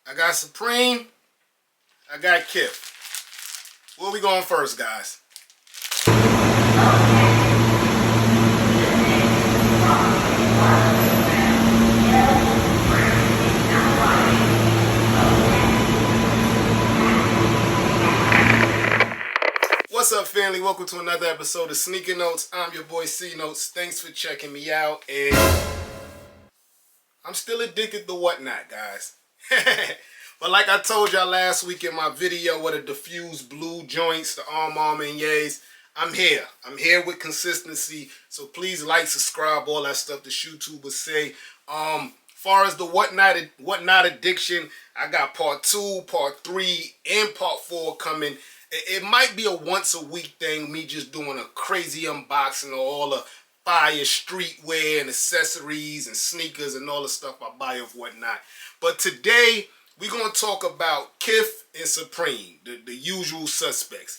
I got Supreme. I got Kith. Where we going first, guys? What's up, family? Welcome to another episode of Sneaker Notes. I'm your boy C Notes. Thanks for checking me out. And I'm still addicted to whatnot, guys. But like I told y'all last week in my video with the diffused blue joints, the Arm and Yays, I'm here. I'm here with consistency. So please like, subscribe, all that stuff the YouTubers say. Far as the whatnot addiction, I got part 2, part 3, and part 4 coming. It might be a once a week thing, me just doing a crazy unboxing of all the fire streetwear and accessories and sneakers and all the stuff I buy of whatnot. But today, we're going to talk about Kith and Supreme, the usual suspects.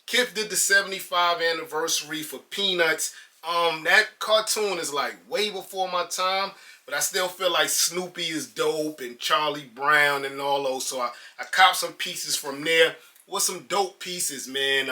Kith did the 75th anniversary for Peanuts. That cartoon is like way before my time, but I still feel like Snoopy is dope and Charlie Brown and all those. So I copped some pieces from there with some dope pieces, man.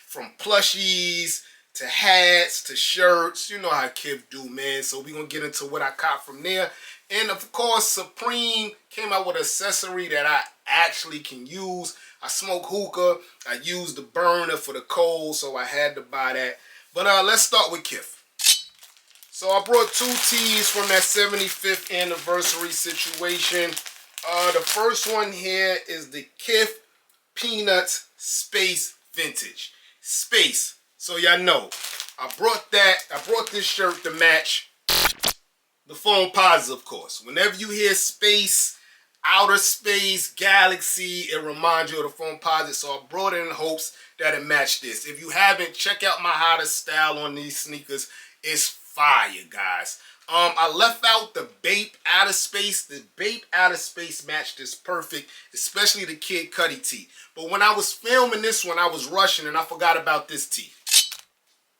From plushies to hats to shirts. You know how Kith do, man. So we're going to get into what I copped from there. And of course, Supreme came out with an accessory that I actually can use. I smoke hookah. I use the burner for the cold, so I had to buy that. But let's start with Kith. So I brought 2 tees from that 75th anniversary situation. The first one here is the Kith Peanuts Space Vintage. Space. So y'all know. I brought this shirt to match the phone posits, of course. Whenever you hear space, outer space, galaxy, it reminds you of the phone posit. So I brought it in hopes that it matched this. If you haven't, check out my hottest style on these sneakers. It's fire, guys. I left out the Bape Outer Space. The Bape Outer Space matched this perfect, especially the Kid Cudi tee. But when I was filming this one, I was rushing and I forgot about this tee.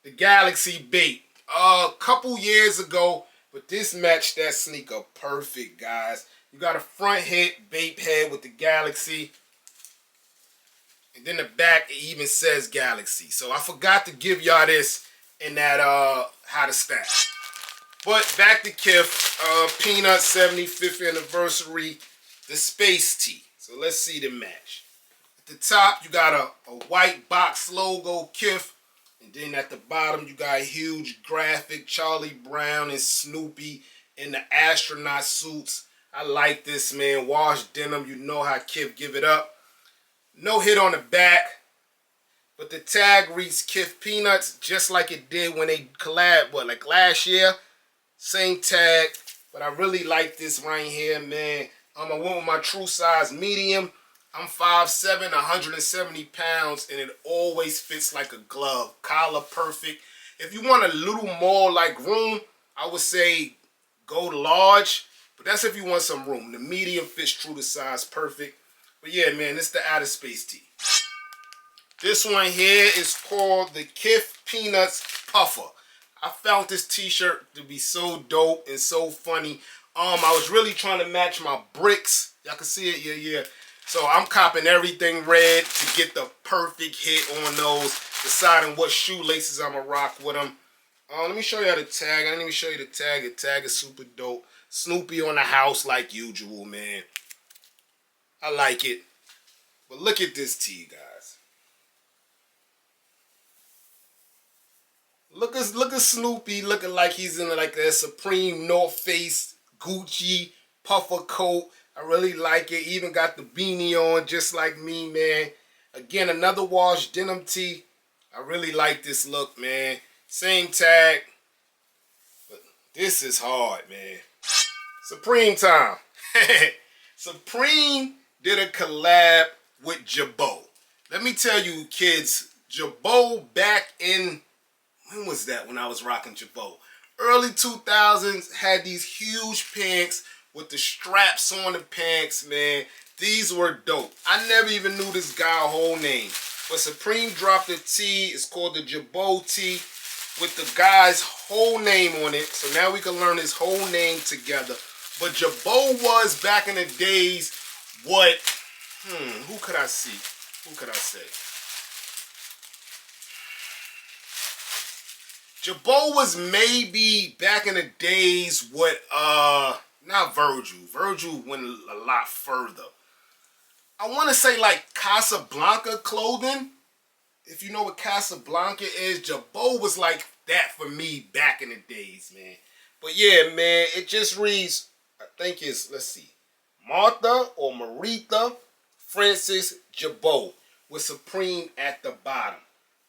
The Galaxy Bape. A couple years ago, but this matched that sneaker perfect, guys. You got a front hit Bape head with the Galaxy. And then the back, it even says Galaxy. So I forgot to give y'all this in that how to style. But back to Kith, Peanuts 75th anniversary, the space tee. So let's see the match. At the top, you got a white box logo, Kith. And then at the bottom, you got a huge graphic, Charlie Brown and Snoopy in the astronaut suits. I like this, man. Washed denim, you know how Kith give it up. No hit on the back. But the tag reads Kith Peanuts, just like it did when they collabed, like last year. Same tag, but I really like this right here, man. I went with my true size medium. I'm 5'7", 170 pounds, and it always fits like a glove. Collar perfect. If you want a little more like room, I would say go large, but that's if you want some room. The medium fits true to size perfect. But yeah, man, it's the Outer Space tee. This one here is called the Kith Peanuts Puffer. I found this t-shirt to be so dope and so funny. I was really trying to match my bricks. Y'all can see it, yeah. So I'm copping everything red to get the perfect hit on those. Deciding what shoelaces I'm going to rock with them. Let me show you the tag. I didn't even show you the tag. The tag is super dope. Snoopy on the house like usual, man. I like it. But look at this tee, guys. Look at Snoopy looking like he's in like a Supreme North Face Gucci puffer coat. I really like it. Even got the beanie on just like me, man. Again, another washed denim tee. I really like this look, man. Same tag. But this is hard, man. Supreme time. Supreme did a collab with Girbaud. Let me tell you, kids, Girbaud back in... When was that when I was rocking Girbaud? Early 2000s, had these huge pants with the straps on the pants, man. These were dope. I never even knew this guy's whole name. But Supreme dropped a tee. It's called the Girbaud tee with the guy's whole name on it. So now we can learn his whole name together. But Girbaud was back in the days what, who could I see? Who could I say? Girbaud was maybe back in the days what, not Virgil. Virgil went a lot further. I want to say like Casablanca clothing. If you know what Casablanca is, Girbaud was like that for me back in the days, man. But yeah, man, it just reads, I think it's, let's see, Martha or Marithe Francis Girbaud with Supreme at the bottom.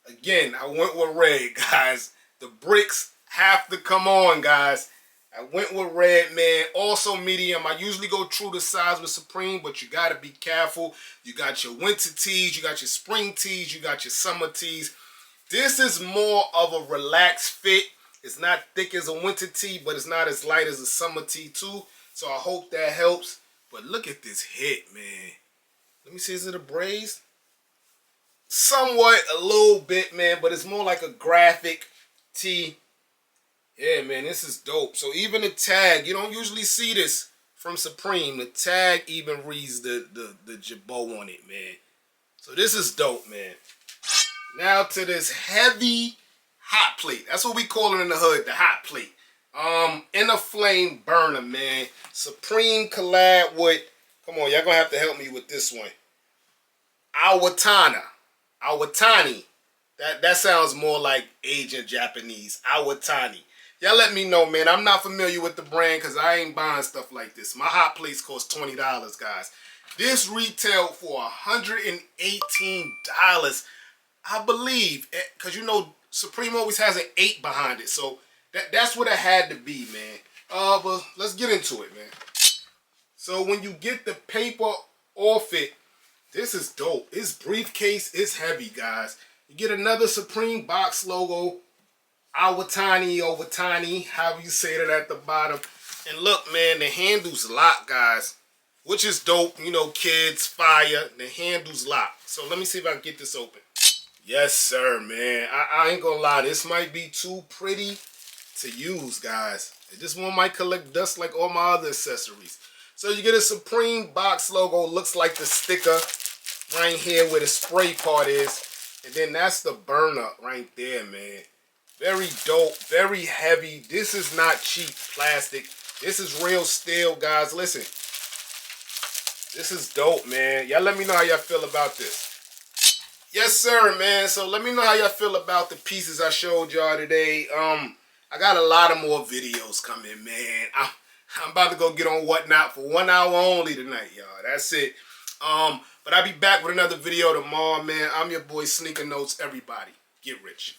Again, I went with red, guys. The bricks have to come on, guys. I went with red, man. Also medium. I usually go true to size with Supreme, but you got to be careful. You got your winter tees, you got your spring tees, you got your summer tees. This is more of a relaxed fit. It's not thick as a winter tee, but it's not as light as a summer tee too. So I hope that helps. But look at this hit, man. Let me see, is it a braise? Somewhat, a little bit, man, but it's more like a graphic tee. Yeah, man, this is dope. So even the tag, you don't usually see this from Supreme. The tag even reads the Girbaud on it, man. So this is dope, man. Now to this heavy hot plate. That's what we call it in the hood, the hot plate. In a flame burner, man. Supreme collab with, come on, y'all gonna have to help me with this one. Iwatani. That sounds more like Asian Japanese. Iwatani. Y'all let me know, man. I'm not familiar with the brand because I ain't buying stuff like this. My hot plates cost $20, guys. This retailed for $118, I believe. Because, you know, Supreme always has an 8 behind it. So that's what it had to be, man. But let's get into it, man. So when you get the paper off it, this is dope. This briefcase is heavy, guys. You get another Supreme box logo. Iwatani, however you say that at the bottom. And look, man, the handle's locked, guys. Which is dope. You know, kids, fire. The handle's locked. So let me see if I can get this open. Yes, sir, man. I ain't gonna lie. This might be too pretty to use, guys. This one might collect dust like all my other accessories. So you get a Supreme box logo. Looks like the sticker right here where the spray part is. And then that's the burner right there, man. Very dope, very heavy. This is not cheap plastic. This is real steel, guys. Listen. This is dope, man. Y'all let me know how y'all feel about this. Yes, sir, man. So let me know how y'all feel about the pieces I showed y'all today. I got a lot of more videos coming, man. I'm about to go get on Whatnot for 1 hour only tonight, y'all. That's it. But I'll be back with another video tomorrow, man. I'm your boy Sneaker Notes. Everybody, get rich.